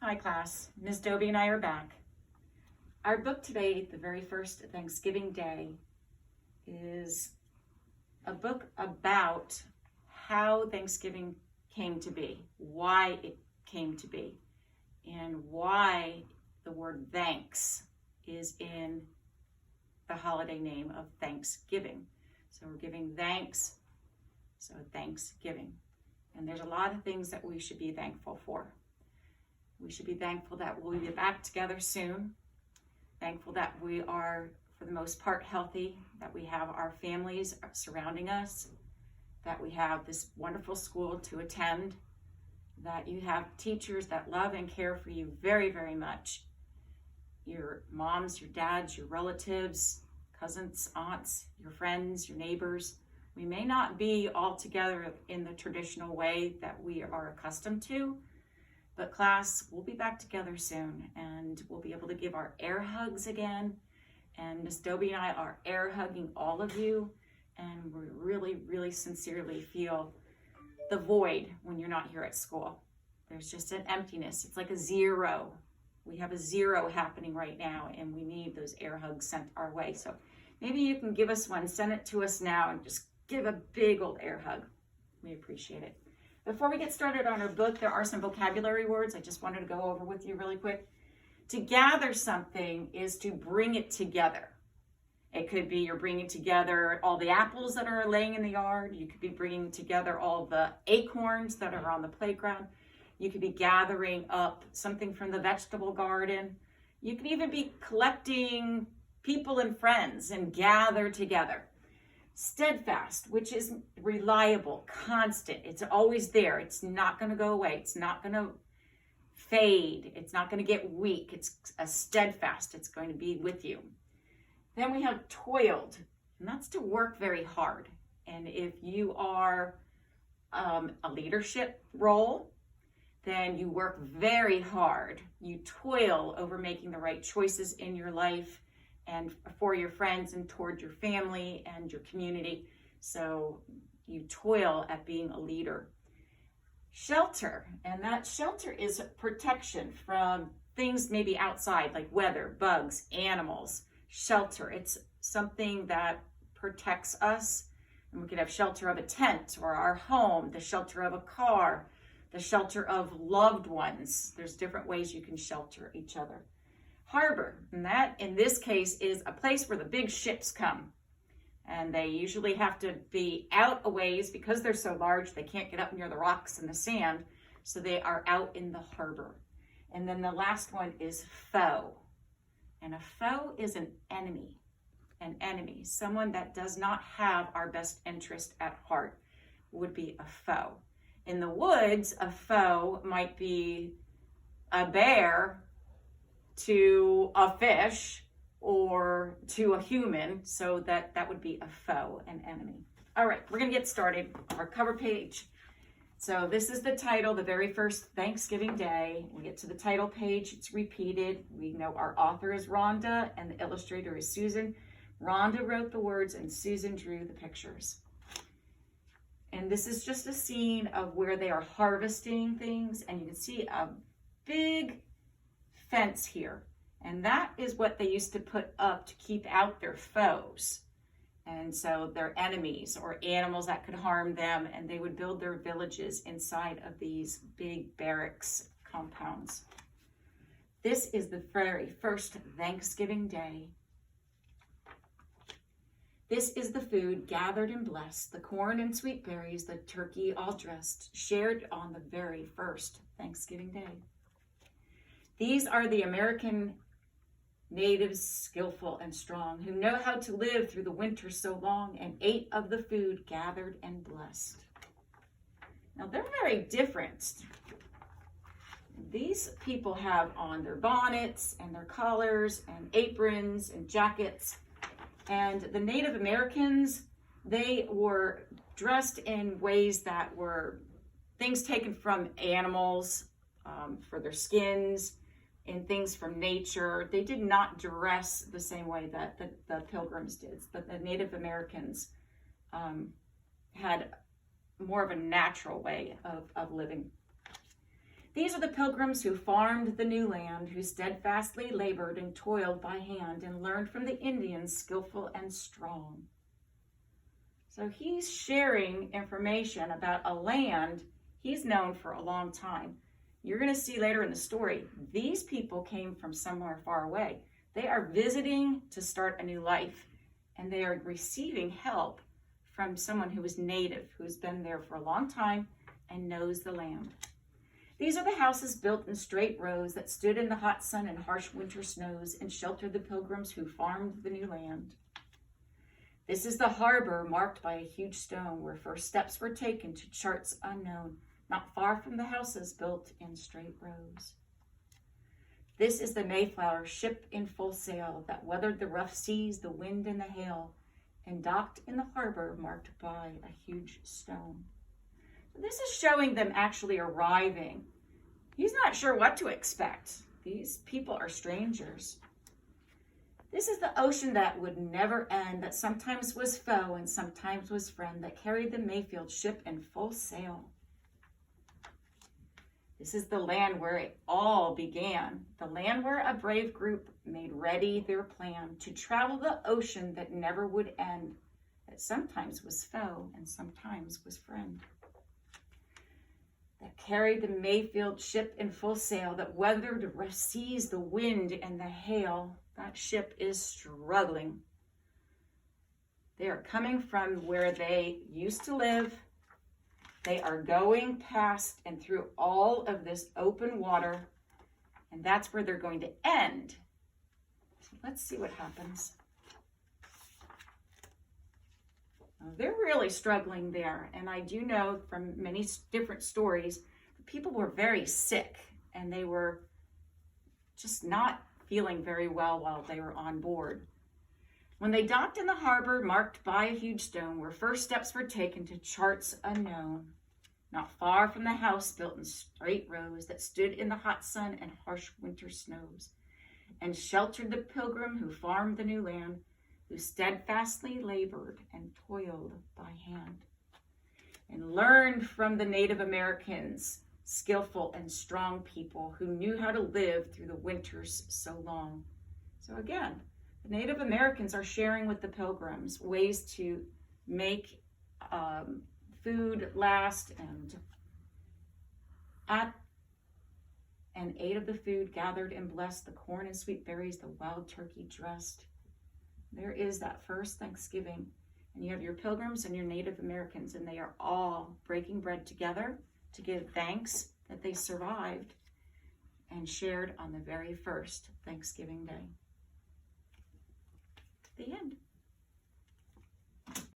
Hi class, Ms. Dobie and I are back. Our book today, the very first Thanksgiving Day, is a book about how Thanksgiving came to be, why it came to be, and why the word thanks is in the holiday name of Thanksgiving. So we're giving thanks, so Thanksgiving. And there's a lot of things that we should be thankful for. We should be thankful that we'll be back together soon. Thankful that we are, for the most part, healthy, that we have our families surrounding us, that we have this wonderful school to attend, that you have teachers that love and care for you very, very much. Your moms, your dads, your relatives, cousins, aunts, your friends, your neighbors. We may not be all together in the traditional way that we are accustomed to, but class, we'll be back together soon, and we'll be able to give our air hugs again. And Miss Dobie and I are air hugging all of you, and we really, really sincerely feel the void when you're not here at school. There's just an emptiness. It's like a zero. We have a zero happening right now, and we need those air hugs sent our way. So maybe you can give us one, send it to us now, and just give a big old air hug. We appreciate it. Before we get started on our book, there are some vocabulary words I just wanted to go over with you really quick. To gather something is to bring it together. It could be you're bringing together all the apples that are laying in the yard. You could be bringing together all the acorns that are on the playground. You could be gathering up something from the vegetable garden. You could even be collecting people and friends and gather together. Steadfast, which is reliable, constant. It's always there. It's not going to go away. It's not going to fade. It's not going to get weak. It's a steadfast. It's going to be with you. Then we have toiled, and that's to work very hard. And if you are a leadership role, then you work very hard. You toil over making the right choices in your life and for your friends and toward your family and your community. So you toil at being a leader. Shelter, and that shelter is protection from things maybe outside, like weather, bugs, animals. Shelter, it's something that protects us. And we could have shelter of a tent or our home, the shelter of a car, the shelter of loved ones. There's different ways you can shelter each other. Harbor, and that in this case is a place where the big ships come. And they usually have to be out a ways because they're so large, they can't get up near the rocks and the sand. So they are out in the harbor. And then the last one is foe. And a foe is an enemy, someone that does not have our best interest at heart would be a foe. In the woods, a foe might be a bear to a fish or to a human, so that would be a foe, an enemy. All right, we're gonna get started. Our cover page. So this is the title, the very first Thanksgiving Day. We get to the title page, it's repeated. We know our author is Rhonda and the illustrator is Susan. Rhonda wrote the words and Susan drew the pictures. And this is just a scene of where they are harvesting things, and you can see a big fence here. And that is what they used to put up to keep out their foes. And so their enemies or animals that could harm them, and they would build their villages inside of these big barracks compounds. This is the very first Thanksgiving Day. This is the food gathered and blessed, the corn and sweet berries, the turkey all dressed, shared on the very first Thanksgiving Day. These are the American natives, skillful and strong, who know how to live through the winter so long, and ate of the food gathered and blessed. Now they're very different. These people have on their bonnets and their collars and aprons and jackets. And the Native Americans, they were dressed in ways that were things taken from animals for their skins, and things from nature. They did not dress the same way that the Pilgrims did, but the Native Americans had more of a natural way of living. These are the pilgrims who farmed the new land, who steadfastly labored and toiled by hand and learned from the Indians skillful and strong. So he's sharing information about a land he's known for a long time. You're going to see later in the story, these people came from somewhere far away. They are visiting to start a new life, and they are receiving help from someone who is native, who's been there for a long time and knows the land. These are the houses built in straight rows that stood in the hot sun and harsh winter snows and sheltered the pilgrims who farmed the new land. This is the harbor marked by a huge stone where first steps were taken to charts unknown, not far from the houses built in straight rows. This is the Mayflower, ship in full sail, that weathered the rough seas, the wind, and the hail, and docked in the harbor marked by a huge stone. So this is showing them actually arriving. He's not sure what to expect. These people are strangers. This is the ocean that would never end, that sometimes was foe and sometimes was friend, that carried the Mayfield ship in full sail. This is the land where it all began, the land where a brave group made ready their plan to travel the ocean that never would end, that sometimes was foe and sometimes was friend. That carried the Mayfield ship in full sail, that weathered the rough seas, the wind, and the hail. That ship is struggling. They are coming from where they used to live. They are going past and through all of this open water, and that's where they're going to end. So let's see what happens. They're really struggling there, and I do know from many different stories, people were very sick, and they were just not feeling very well while they were on board. When they docked in the harbor marked by a huge stone, where first steps were taken to charts unknown, not far from the house built in straight rows that stood in the hot sun and harsh winter snows, and sheltered the pilgrim who farmed the new land, who steadfastly labored and toiled by hand, and learned from the Native Americans, skillful and strong people who knew how to live through the winters so long. So again, the Native Americans are sharing with the pilgrims ways to make food last, and ate of the food, gathered and blessed the corn and sweet berries, the wild turkey dressed. There is that first Thanksgiving, and you have your pilgrims and your Native Americans, and they are all breaking bread together to give thanks that they survived and shared on the very first Thanksgiving Day.